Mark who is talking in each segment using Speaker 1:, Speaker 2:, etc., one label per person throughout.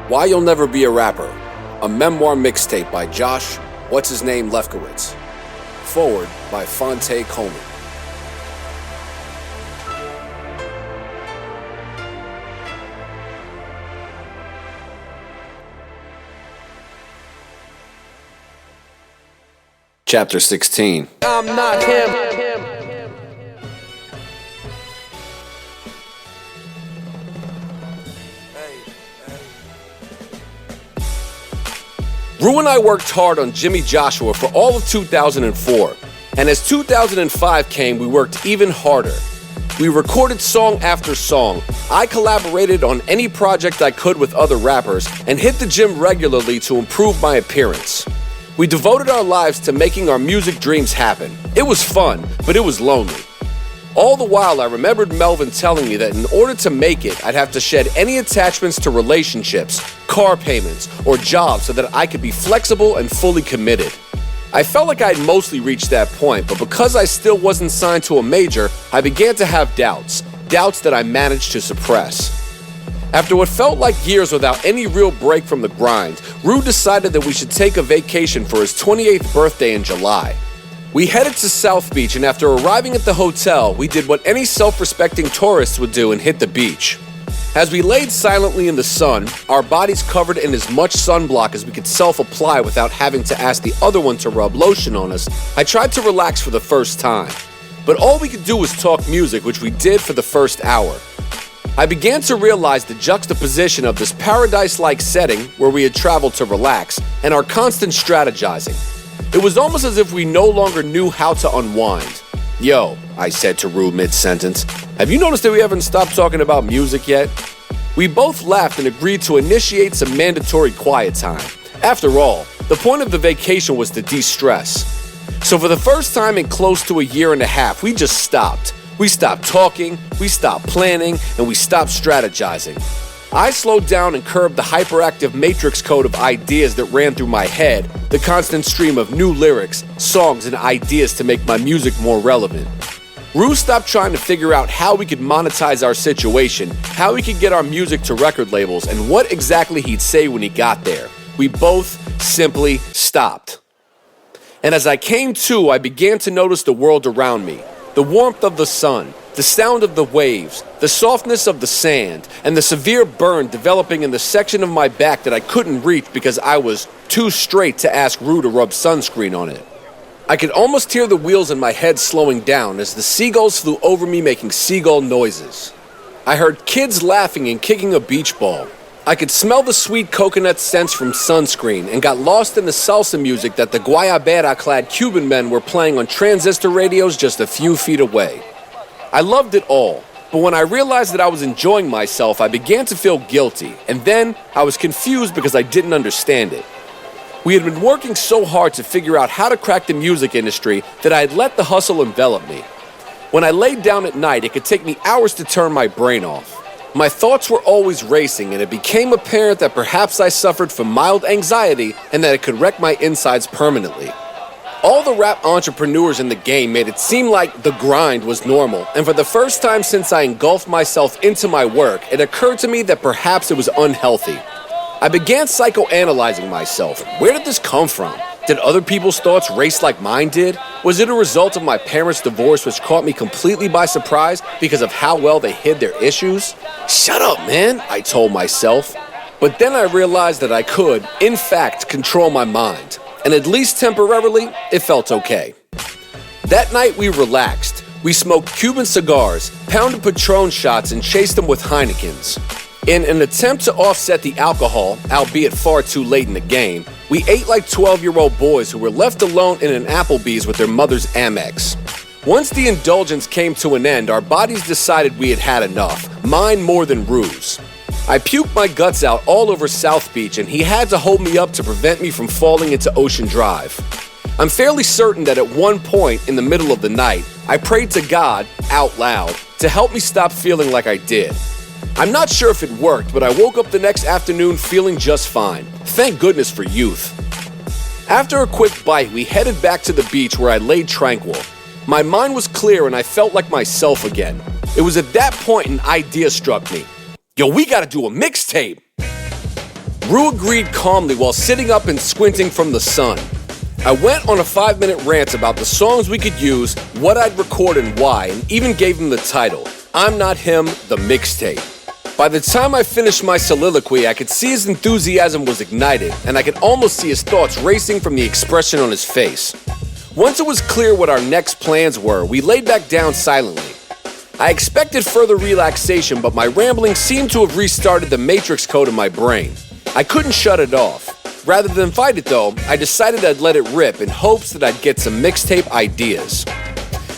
Speaker 1: Why You'll Never Be a Rapper, a memoir mixtape by Josh, what's-his-name, Lefkowitz. Forward by Fonte Coleman. Chapter 16.
Speaker 2: I'm not him.
Speaker 1: Rue and I worked hard on JimmieJoshua for all of 2004, and as 2005 came, we worked even harder. We recorded song after song. I collaborated on any project I could with other rappers and hit the gym regularly to improve my appearance. We devoted our lives to making our music dreams happen. It was fun, but it was lonely. All the while, I remembered Melvin telling me that in order to make it, I'd have to shed any attachments to relationships, car payments, or jobs so that I could be flexible and fully committed. I felt like I'd mostly reached that point, but because I still wasn't signed to a major, I began to have doubts that I managed to suppress. After what felt like years without any real break from the grind, Rue decided that we should take a vacation for his 28th birthday in July. We headed to South Beach, and after arriving at the hotel, we did what any self-respecting tourists would do and hit the beach. As we laid silently in the sun, our bodies covered in as much sunblock as we could self-apply without having to ask the other one to rub lotion on us, I tried to relax for the first time. But all we could do was talk music, which we did for the first hour. I began to realize the juxtaposition of this paradise-like setting where we had traveled to relax and our constant strategizing. It was almost as if we no longer knew how to unwind. Yo, I said to Rue mid-sentence, have you noticed that we haven't stopped talking about music yet? We both laughed and agreed to initiate some mandatory quiet time. After all, the point of the vacation was to de-stress. So for the first time in close to a year and a half, we just stopped. We stopped talking, we stopped planning, and we stopped strategizing. I slowed down and curbed the hyperactive matrix code of ideas that ran through my head, the constant stream of new lyrics, songs, and ideas to make my music more relevant. Rue stopped trying to figure out how we could monetize our situation, how we could get our music to record labels, and what exactly he'd say when he got there. We both simply stopped. And as I came to, I began to notice the world around me. The warmth of the sun, the sound of the waves, the softness of the sand, and the severe burn developing in the section of my back that I couldn't reach because I was too straight to ask Rue to rub sunscreen on it. I could almost hear the wheels in my head slowing down as the seagulls flew over me making seagull noises. I heard kids laughing and kicking a beach ball. I could smell the sweet coconut scents from sunscreen and got lost in the salsa music that the guayabera-clad Cuban men were playing on transistor radios just a few feet away. I loved it all, but when I realized that I was enjoying myself, I began to feel guilty, and then I was confused because I didn't understand it. We had been working so hard to figure out how to crack the music industry that I had let the hustle envelop me. When I laid down at night, it could take me hours to turn my brain off. My thoughts were always racing, and it became apparent that perhaps I suffered from mild anxiety and that it could wreck my insides permanently. All the rap entrepreneurs in the game made it seem like the grind was normal, and for the first time since I engulfed myself into my work, it occurred to me that perhaps it was unhealthy. I began psychoanalyzing myself. Where did this come from? Did other people's thoughts race like mine did? Was it a result of my parents' divorce which caught me completely by surprise because of how well they hid their issues? Shut up, man, I told myself. But then I realized that I could, in fact, control my mind. And at least temporarily, it felt okay. That night we relaxed. We smoked Cuban cigars, pounded Patron shots, and chased them with Heinekens. In an attempt to offset the alcohol, albeit far too late in the game, we ate like 12-year-old boys who were left alone in an Applebee's with their mother's Amex. Once the indulgence came to an end, our bodies decided we had had enough, mine more than Rue's. I puked my guts out all over South Beach, and he had to hold me up to prevent me from falling into Ocean Drive. I'm fairly certain that at one point in the middle of the night, I prayed to God, out loud, to help me stop feeling like I did. I'm not sure if it worked, but I woke up the next afternoon feeling just fine. Thank goodness for youth. After a quick bite, we headed back to the beach where I laid tranquil. My mind was clear and I felt like myself again. It was at that point an idea struck me. Yo, we gotta do a mixtape. Rue agreed calmly while sitting up and squinting from the sun. I went on a 5-minute rant about the songs we could use, what I'd record and why, and even gave him the title, I'm Not Him, the Mixtape. By the time I finished my soliloquy, I could see his enthusiasm was ignited, and I could almost see his thoughts racing from the expression on his face. Once it was clear what our next plans were, we laid back down silently. I expected further relaxation, but my rambling seemed to have restarted the matrix code in my brain. I couldn't shut it off. Rather than fight it though, I decided I'd let it rip in hopes that I'd get some mixtape ideas.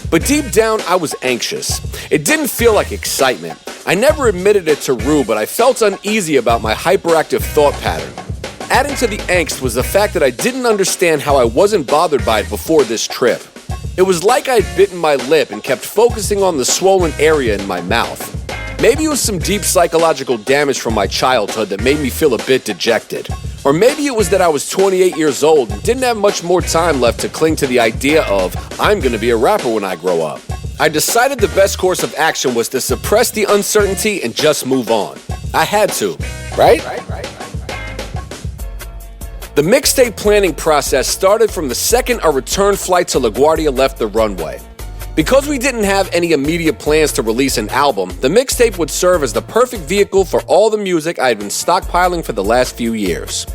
Speaker 1: But deep down, I was anxious. It didn't feel like excitement. I never admitted it to Rue, but I felt uneasy about my hyperactive thought pattern. Adding to the angst was the fact that I didn't understand how I wasn't bothered by it before this trip. It was like I'd bitten my lip and kept focusing on the swollen area in my mouth. Maybe it was some deep psychological damage from my childhood that made me feel a bit dejected. Or maybe it was that I was 28 years old and didn't have much more time left to cling to the idea of, I'm gonna be a rapper when I grow up. I decided the best course of action was to suppress the uncertainty and just move on. I had to, right? The mixtape planning process started from the second our return flight to LaGuardia left the runway. Because we didn't have any immediate plans to release an album, the mixtape would serve as the perfect vehicle for all the music I had been stockpiling for the last few years.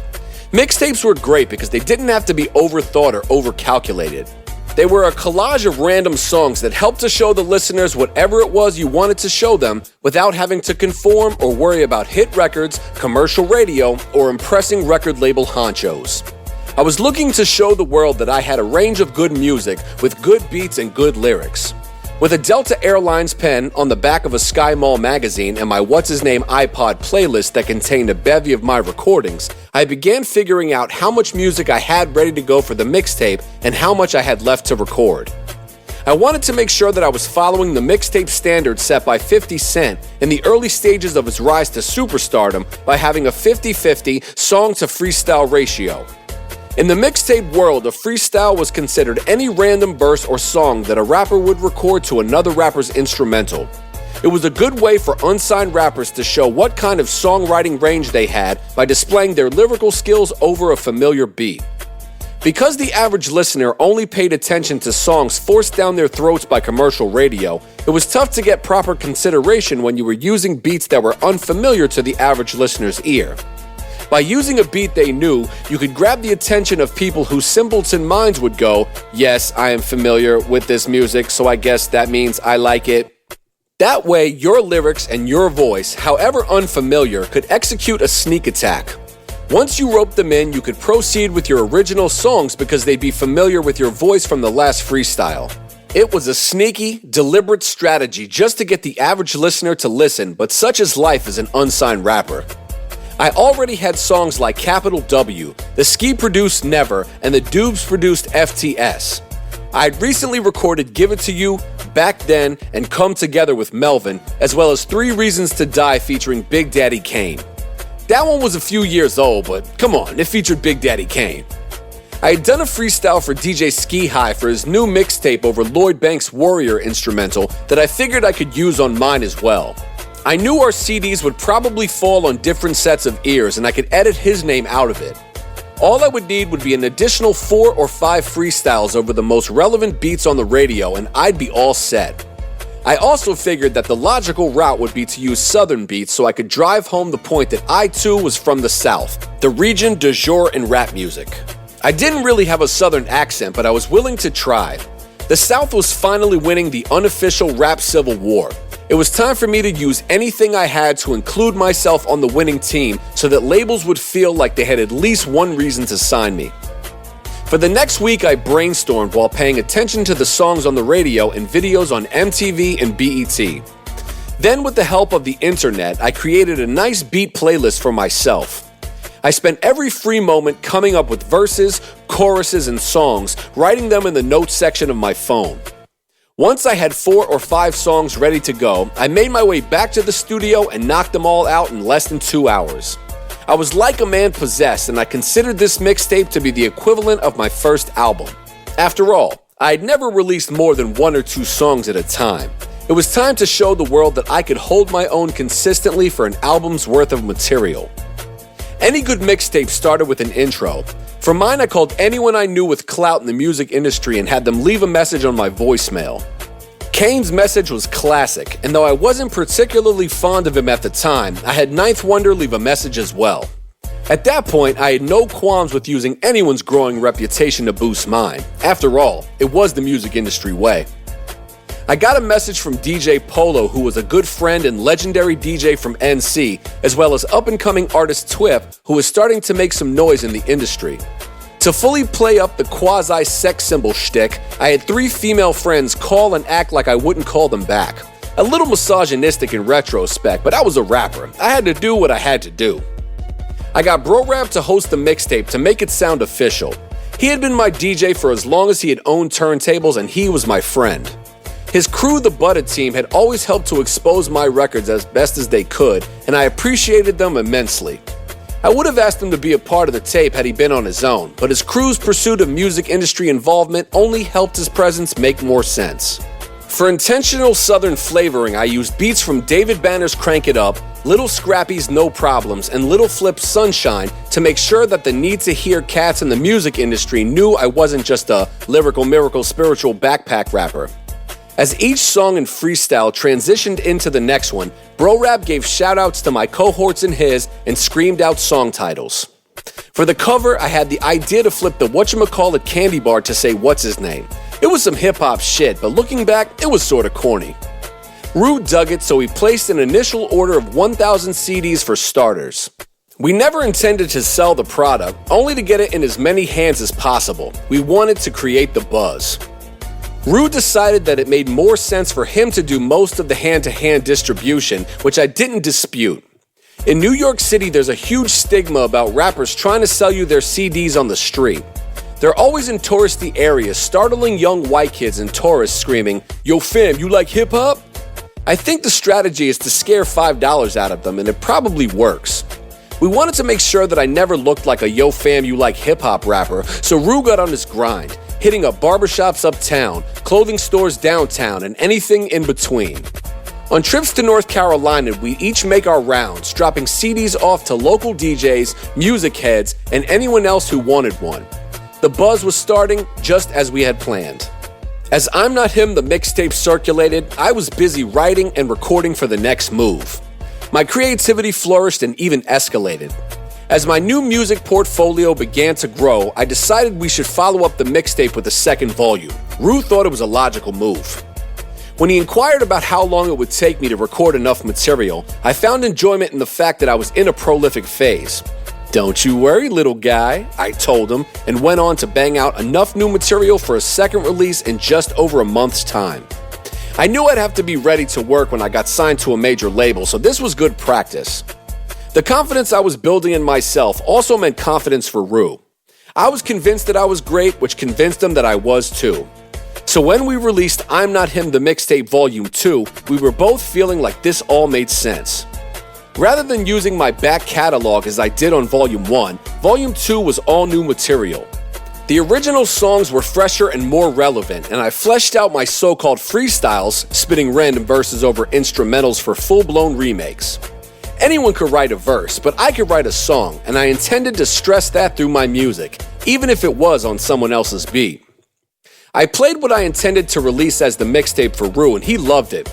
Speaker 1: Mixtapes were great because they didn't have to be overthought or overcalculated. They were a collage of random songs that helped to show the listeners whatever it was you wanted to show them without having to conform or worry about hit records, commercial radio, or impressing record label honchos. I was looking to show the world that I had a range of good music with good beats and good lyrics. With a Delta Airlines pen on the back of a Sky Mall magazine and my what's-his-name iPod playlist that contained a bevy of my recordings, I began figuring out how much music I had ready to go for the mixtape and how much I had left to record. I wanted to make sure that I was following the mixtape standard set by 50 Cent in the early stages of his rise to superstardom by having a 50-50 song-to-freestyle ratio. In the mixtape world, a freestyle was considered any random verse or song that a rapper would record to another rapper's instrumental. It was a good way for unsigned rappers to show what kind of songwriting range they had by displaying their lyrical skills over a familiar beat. Because the average listener only paid attention to songs forced down their throats by commercial radio, it was tough to get proper consideration when you were using beats that were unfamiliar to the average listener's ear. By using a beat they knew, you could grab the attention of people whose simpleton minds would go, yes, I am familiar with this music, so I guess that means I like it. That way, your lyrics and your voice, however unfamiliar, could execute a sneak attack. Once you roped them in, you could proceed with your original songs because they'd be familiar with your voice from the last freestyle. It was a sneaky, deliberate strategy just to get the average listener to listen, but such is life as an unsigned rapper. I already had songs like Capital W, the Ski produced Never, and the Dubes produced FTS. I had recently recorded Give It To You, Back Then, and Come Together with Melvin, as well as 3 Reasons to Die featuring Big Daddy Kane. That one was a few years old, but come on, it featured Big Daddy Kane. I had done a freestyle for DJ Ski High for his new mixtape over Lloyd Banks' Warrior instrumental that I figured I could use on mine as well. I knew our CDs would probably fall on different sets of ears and I could edit his name out of it. All I would need would be an additional 4 or 5 freestyles over the most relevant beats on the radio and I'd be all set. I also figured that the logical route would be to use southern beats so I could drive home the point that I too was from the South, the region du jour in rap music. I didn't really have a southern accent, but I was willing to try. The South was finally winning the unofficial rap civil war. It was time for me to use anything I had to include myself on the winning team so that labels would feel like they had at least one reason to sign me. For the next week, I brainstormed while paying attention to the songs on the radio and videos on MTV and BET. Then, with the help of the internet, I created a nice beat playlist for myself. I spent every free moment coming up with verses, choruses, and songs, writing them in the notes section of my phone. Once I had 4 or 5 songs ready to go, I made my way back to the studio and knocked them all out in less than 2 hours. I was like a man possessed, and I considered this mixtape to be the equivalent of my first album. After all, I had never released more than 1 or 2 songs at a time. It was time to show the world that I could hold my own consistently for an album's worth of material. Any good mixtape started with an intro. For mine, I called anyone I knew with clout in the music industry and had them leave a message on my voicemail. Kane's message was classic, and though I wasn't particularly fond of him at the time, I had Ninth Wonder leave a message as well. At that point, I had no qualms with using anyone's growing reputation to boost mine. After all, it was the music industry way. I got a message from DJ Polo, who was a good friend and legendary DJ from NC, as well as up-and-coming artist Twip, who was starting to make some noise in the industry. To fully play up the quasi-sex symbol shtick, I had 3 female friends call and act like I wouldn't call them back. A little misogynistic in retrospect, but I was a rapper. I had to do what I had to do. I got Bro Rap to host the mixtape to make it sound official. He had been my DJ for as long as he had owned turntables, and he was my friend. His crew, the Butted Team, had always helped to expose my records as best as they could, and I appreciated them immensely. I would have asked him to be a part of the tape had he been on his own, but his crew's pursuit of music industry involvement only helped his presence make more sense. For intentional southern flavoring, I used beats from David Banner's Crank It Up, Little Scrappy's No Problems, and Little Flip's Sunshine to make sure that the need-to-hear cats in the music industry knew I wasn't just a lyrical miracle spiritual backpack rapper. As each song and freestyle transitioned into the next one, Bro Rap gave shoutouts to my cohorts and his and screamed out song titles. For the cover, I had the idea to flip the whatchamacallit candy bar to say what's his name. It was some hip-hop shit, but looking back, it was sorta corny. Rue dug it, so he placed an initial order of 1,000 CDs for starters. We never intended to sell the product, only to get it in as many hands as possible. We wanted to create the buzz. Rue decided that it made more sense for him to do most of the hand-to-hand distribution, which I didn't dispute. In New York City, there's a huge stigma about rappers trying to sell you their CDs on the street. They're always in touristy areas, startling young white kids and tourists screaming, "Yo fam, you like hip-hop?" I think the strategy is to scare $5 out of them, and it probably works. We wanted to make sure that I never looked like a "Yo fam, you like hip-hop" rapper, so Rue got on his grind, hitting up barbershops uptown, clothing stores downtown, and anything in between. On trips to North Carolina, we each make our rounds, dropping CDs off to local DJs, music heads, and anyone else who wanted one. The buzz was starting just as we had planned. As I'm Not Him, the mixtape circulated, I was busy writing and recording for the next move. My creativity flourished and even escalated. As my new music portfolio began to grow, I decided we should follow up the mixtape with a second volume. Rue thought it was a logical move. When he inquired about how long it would take me to record enough material, I found enjoyment in the fact that I was in a prolific phase. "Don't you worry, little guy," I told him, and went on to bang out enough new material for a second release in just over a month's time. I knew I'd have to be ready to work when I got signed to a major label, so this was good practice. The confidence I was building in myself also meant confidence for Rue. I was convinced that I was great, which convinced him that I was too. So when we released I'm Not Him, the mixtape volume 2, we were both feeling like this all made sense. Rather than using my back catalog as I did on volume 1, volume 2 was all new material. The original songs were fresher and more relevant, and I fleshed out my so-called freestyles, spitting random verses over instrumentals for full-blown remakes. Anyone could write a verse, but I could write a song, and I intended to stress that through my music, even if it was on someone else's beat. I played what I intended to release as the mixtape for Rue, and he loved it.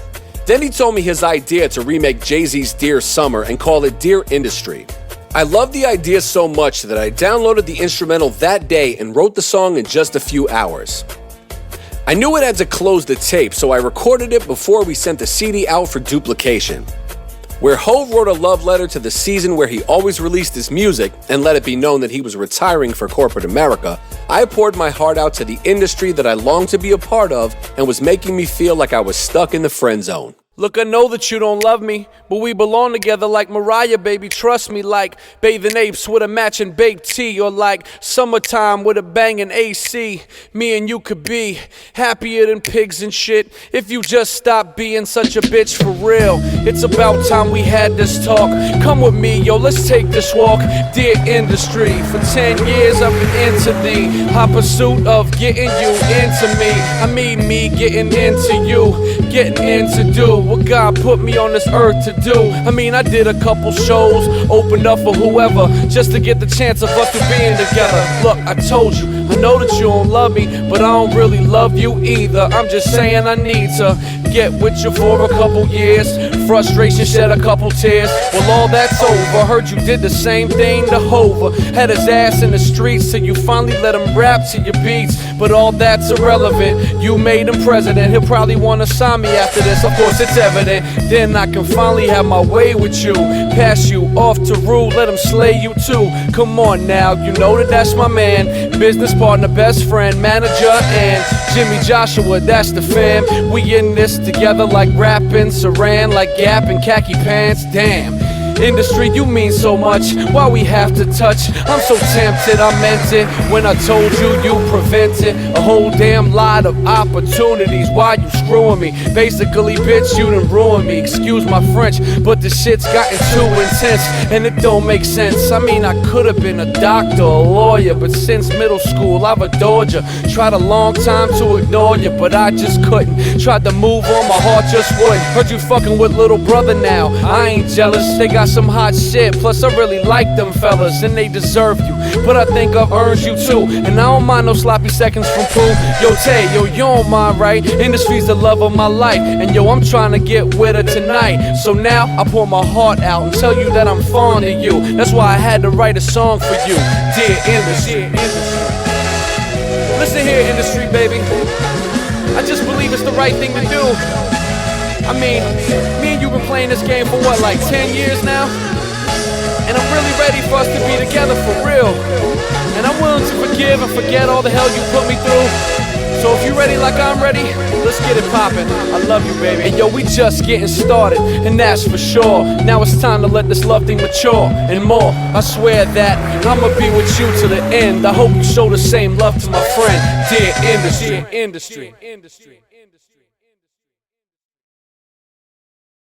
Speaker 1: Then he told me his idea to remake Jay-Z's Dear Summer and call it Dear Industry. I loved the idea so much that I downloaded the instrumental that day and wrote the song in just a few hours. I knew it had to close the tape, so I recorded it before we sent the CD out for duplication. Where Hov wrote a love letter to the season where he always released his music and let it be known that he was retiring for corporate America, I poured my heart out to the industry that I longed to be a part of and was making me feel like I was stuck in the friend zone. Look, I know that you don't love me, but we belong together like Mariah, baby, trust me. Like bathing apes with a matching baked tea, or like summertime with a banging AC. Me and you could be happier than pigs and shit if you just stop being such a bitch for real. It's about time we had this talk. Come with me, yo, let's take this walk. Dear industry, for 10 years I've been into the hot pursuit of getting you into me. I mean me getting into you, getting into do
Speaker 2: what God put me on this earth to do. I mean, I did a couple shows, opened up for whoever, just to get the chance of us to being together. Look, I told you, I know that you don't love me, but I don't really love you either. I'm just saying I need to get with you for a couple years. Frustration shed a couple tears. Well, all that's over. Heard you did the same thing to Hova. Had his ass in the streets till you finally let him rap to your beats. But all that's irrelevant. You made him president. He'll probably wanna sign me after this. Of course, it's evident. Then I can finally have my way with you. Pass you off to Rue. Let him slay you too. Come on now, you know that that's my man. Business partner, best friend, manager, and JimmieJoshua, that's the fam. We in this together like rapping, Saran, like Gap and khaki pants, damn. Industry, you mean so much, why we have to touch? I'm so tempted, I meant it when I told you you prevented a whole damn lot of opportunities. Why you screwing me? Basically, bitch, you done ruined me. Excuse my French, but the shit's gotten too intense and it don't make sense. I mean, I could have been a doctor, a lawyer, but since middle school I've adored you. Tried a long time to ignore you, but I just couldn't. Tried to move on, my heart just wouldn't. Heard you fucking with little brother now. I ain't jealous, they got some hot shit. Plus I really like them fellas and they deserve you, but I think I've earned you too. And I don't mind no sloppy seconds from Pooh. Yo Tay, yo, you don't mind, right? Industry's the love of my life, and yo, I'm trying to get with her tonight. So now I pour my heart out and tell you that I'm fond of you. That's why I had to write a song for you. Dear industry. Listen here, industry, baby, I just believe it's the right thing to do. I mean, me and you been playing this game for what, like 10 years now? And I'm really ready for us to be together for real. And I'm willing to forgive and forget all the hell you put me through. So if you're ready like I'm ready, let's get it poppin'. I love you, baby. And yo, we just getting started, and that's for sure. Now it's time to let this love thing mature and more. I swear that I'ma be with you till the end. I hope you show the same love to my friend. Dear industry.